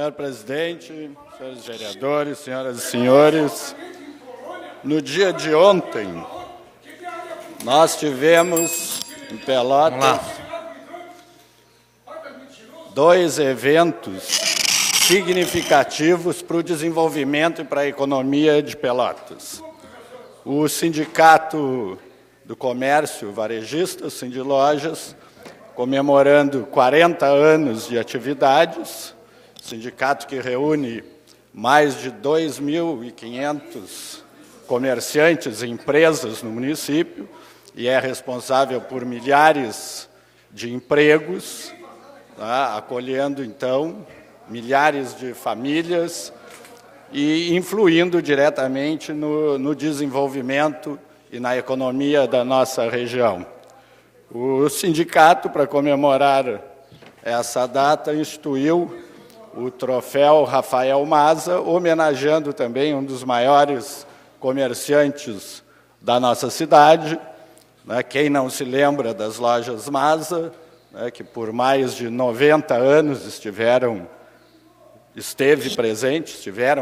Senhor presidente, senhores vereadores, senhoras e senhores, no dia de ontem, nós tivemos em Pelotas dois eventos significativos para o desenvolvimento e para a economia de Pelotas. O Sindicato do Comércio Varejista, o Sindilojas, comemorando 40 anos de atividades, sindicato que reúne mais de 2.500 comerciantes e empresas no município e é responsável por milhares de empregos, tá, acolhendo, então, milhares de famílias e influindo diretamente no desenvolvimento e na economia da nossa região. O sindicato, para comemorar essa data, instituiu o troféu Rafael Maza, homenageando também um dos maiores comerciantes da nossa cidade, né, quem não se lembra das lojas Maza, né, que por mais de 90 anos estiveram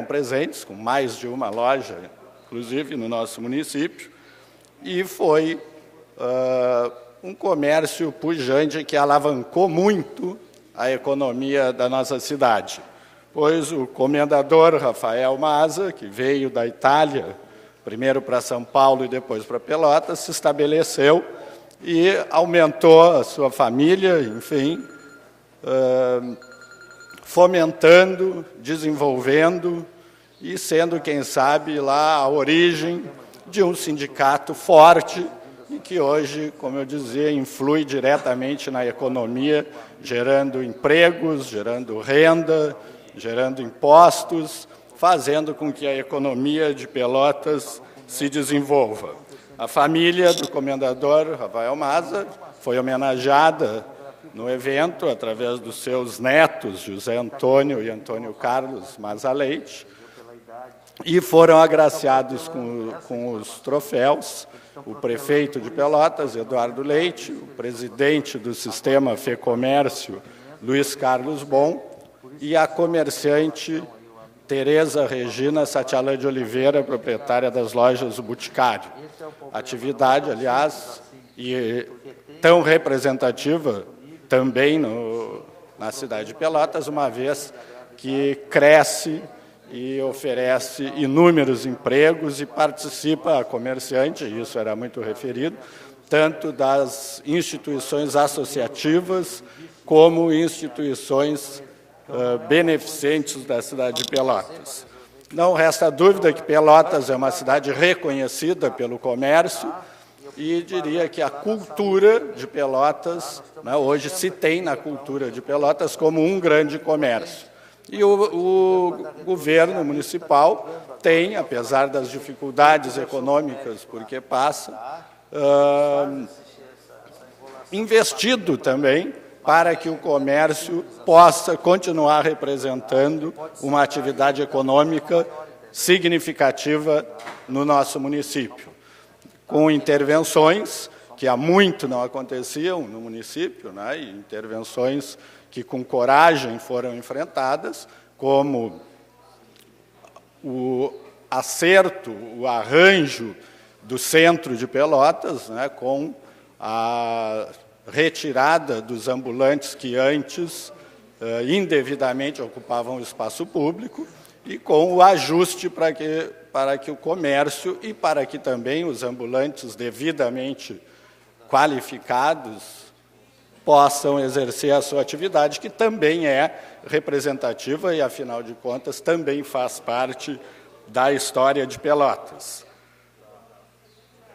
presentes, com mais de uma loja, inclusive no nosso município, e foi um comércio pujante que alavancou muito a economia da nossa cidade, pois o comendador Rafael Maza, que veio da Itália, primeiro para São Paulo e depois para Pelotas, se estabeleceu e aumentou a sua família, enfim, fomentando, desenvolvendo e sendo, quem sabe, lá a origem de um sindicato forte e que hoje, como eu dizia, influi diretamente na economia, gerando empregos, gerando renda, gerando impostos, fazendo com que a economia de Pelotas se desenvolva. A família do comendador Rafael Maza foi homenageada no evento através dos seus netos, José Antônio e Antônio Carlos Maza Leite, e foram agraciados com os troféus o prefeito de Pelotas, Eduardo Leite, o presidente do Sistema FEComércio, Luiz Carlos Bon, e a comerciante Tereza Regina Satialã de Oliveira, proprietária das lojas do Boticário. Atividade, aliás, e tão representativa também na cidade de Pelotas, uma vez que cresce e oferece inúmeros empregos e participa a comerciante, isso era muito referido, tanto das instituições associativas como instituições beneficentes da cidade de Pelotas. Não resta dúvida que Pelotas é uma cidade reconhecida pelo comércio e diria que a cultura de Pelotas, né, hoje se tem na cultura de Pelotas como um grande comércio. E o governo municipal tem, apesar das dificuldades econômicas por que passa, investido também para que o comércio possa continuar representando uma atividade econômica significativa no nosso município, com intervenções que há muito não aconteciam no município, né, e intervenções que com coragem foram enfrentadas, como o acerto, o arranjo do centro de Pelotas, né, com a retirada dos ambulantes que antes indevidamente ocupavam o espaço público e com o ajuste para que o comércio e para que também os ambulantes devidamente qualificados possam exercer a sua atividade, que também é representativa e, afinal de contas, também faz parte da história de Pelotas.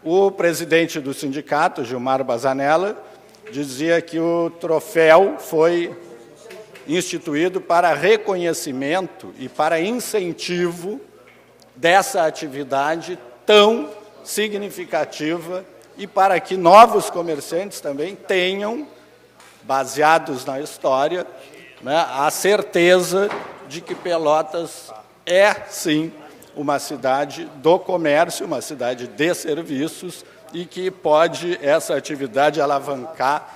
O presidente do sindicato, Gilmar Bazanella, dizia que o troféu foi instituído para reconhecimento e para incentivo dessa atividade tão significativa e para que novos comerciantes também tenham, baseados na história, né, a certeza de que Pelotas é, sim, uma cidade do comércio, uma cidade de serviços e que pode essa atividade alavancar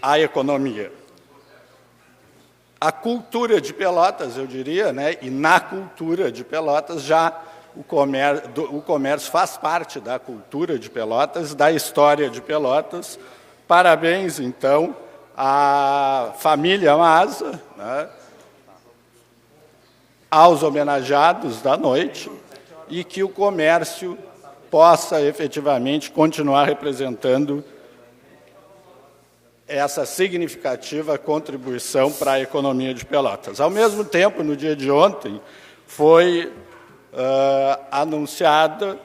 a economia. a cultura de Pelotas, eu diria, né? E na cultura de Pelotas já o comércio faz parte da cultura de Pelotas, da história de Pelotas. Parabéns, então, à família Maza, né? Aos homenageados da noite, e que o comércio possa efetivamente continuar representando essa significativa contribuição para a economia de Pelotas. Ao mesmo tempo, no dia de ontem, foi anunciada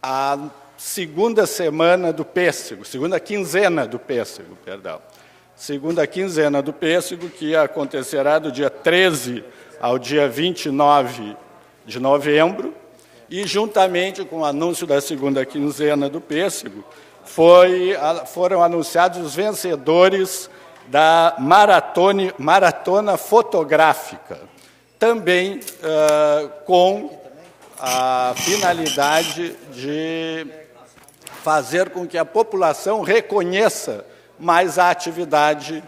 a segunda semana do pêssego, segunda quinzena do pêssego, perdão. Segunda quinzena do pêssego, que acontecerá do dia 13 ao dia 29 de novembro, e juntamente com o anúncio da segunda quinzena do pêssego, foram anunciados os vencedores da maratona fotográfica, também com a finalidade de fazer com que a população reconheça mais a atividade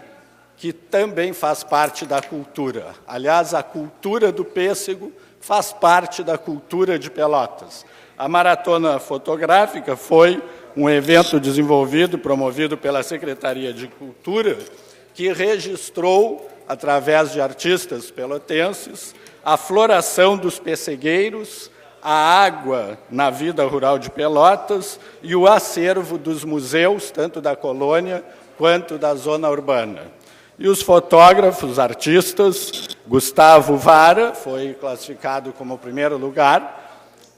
que também faz parte da cultura. Aliás, a cultura do pêssego faz parte da cultura de Pelotas. A maratona fotográfica foi um evento desenvolvido, promovido pela Secretaria de Cultura, que registrou, através de artistas pelotenses, a floração dos pessegueiros, a água na vida rural de Pelotas e o acervo dos museus, tanto da colônia quanto da zona urbana. E os fotógrafos, artistas, Gustavo Vara foi classificado como primeiro lugar,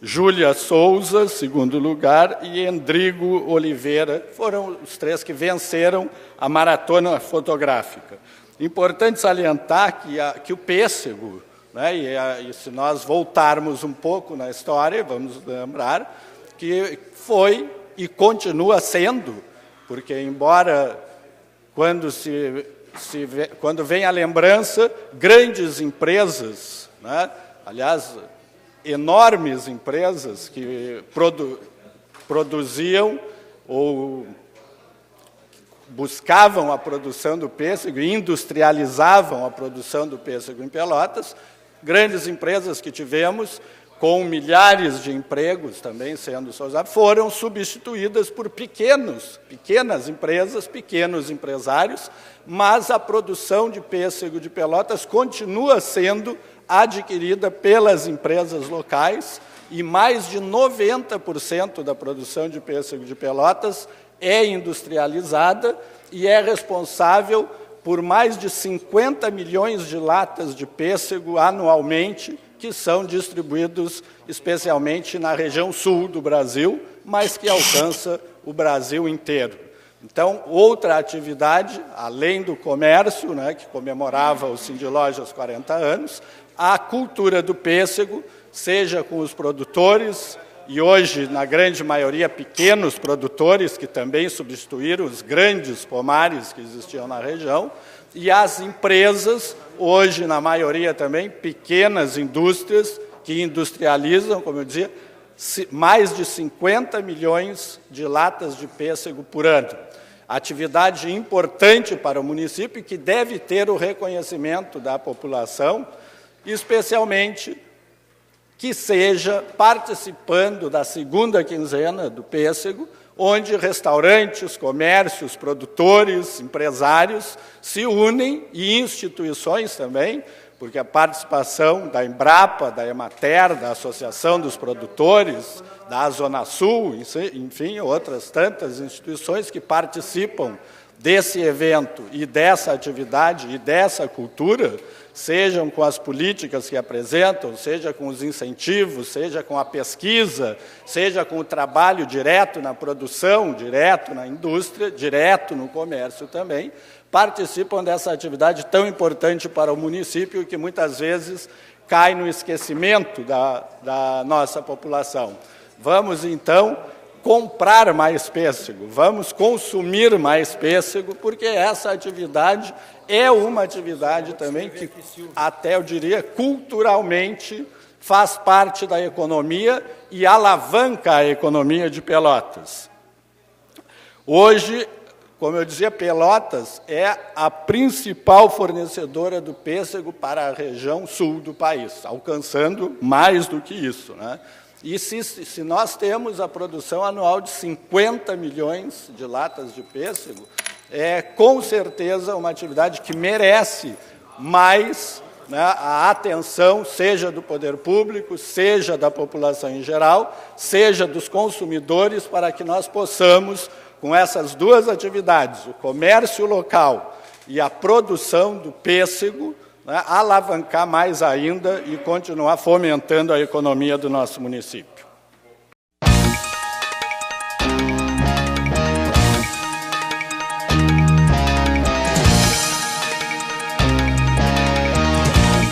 Júlia Souza, segundo lugar, e Endrigo Oliveira foram os três que venceram a maratona fotográfica. Importante salientar que o pêssego, né, e se nós voltarmos um pouco na história, vamos lembrar que foi e continua sendo, porque embora quando vem a lembrança, grandes empresas, né, aliás, enormes empresas que produziam ou buscavam a produção do pêssego e industrializavam a produção do pêssego em Pelotas, grandes empresas que tivemos, com milhares de empregos também sendo usados, foram substituídas por pequenas empresas, pequenos empresários, mas a produção de pêssego de Pelotas continua sendo adquirida pelas empresas locais e mais de 90% da produção de pêssego de Pelotas é industrializada e é responsável por mais de 50 milhões de latas de pêssego anualmente, que são distribuídos especialmente na região sul do Brasil, mas que alcança o Brasil inteiro. Então, outra atividade, além do comércio, né, que comemorava o Cindy-Lojas 40 anos, a cultura do pêssego, seja com os produtores, e hoje, na grande maioria, pequenos produtores, que também substituíram os grandes pomares que existiam na região, e as empresas, hoje, na maioria também, pequenas indústrias, que industrializam, como eu dizia, mais de 50 milhões de latas de pêssego por ano. Atividade importante para o município, que deve ter o reconhecimento da população, especialmente que seja participando da segunda quinzena do pêssego, onde restaurantes, comércios, produtores, empresários se unem, e instituições também, porque a participação da Embrapa, da Emater, da Associação dos Produtores, da Zona Sul, enfim, outras tantas instituições que participam desse evento e dessa atividade e dessa cultura, sejam com as políticas que apresentam, seja com os incentivos, seja com a pesquisa, seja com o trabalho direto na produção, direto na indústria, direto no comércio também, participam dessa atividade tão importante para o município, que muitas vezes cai no esquecimento da nossa população. Vamos, então, comprar mais pêssego, vamos consumir mais pêssego, porque essa atividade é uma atividade também que, até eu diria, culturalmente faz parte da economia e alavanca a economia de Pelotas. Hoje, como eu dizia, Pelotas é a principal fornecedora do pêssego para a região sul do país, alcançando mais do que isso, né? E se nós temos a produção anual de 50 milhões de latas de pêssego, é com certeza uma atividade que merece mais, né, a atenção, seja do poder público, seja da população em geral, seja dos consumidores, para que nós possamos, com essas duas atividades, o comércio local e a produção do pêssego, né, alavancar mais ainda e continuar fomentando a economia do nosso município.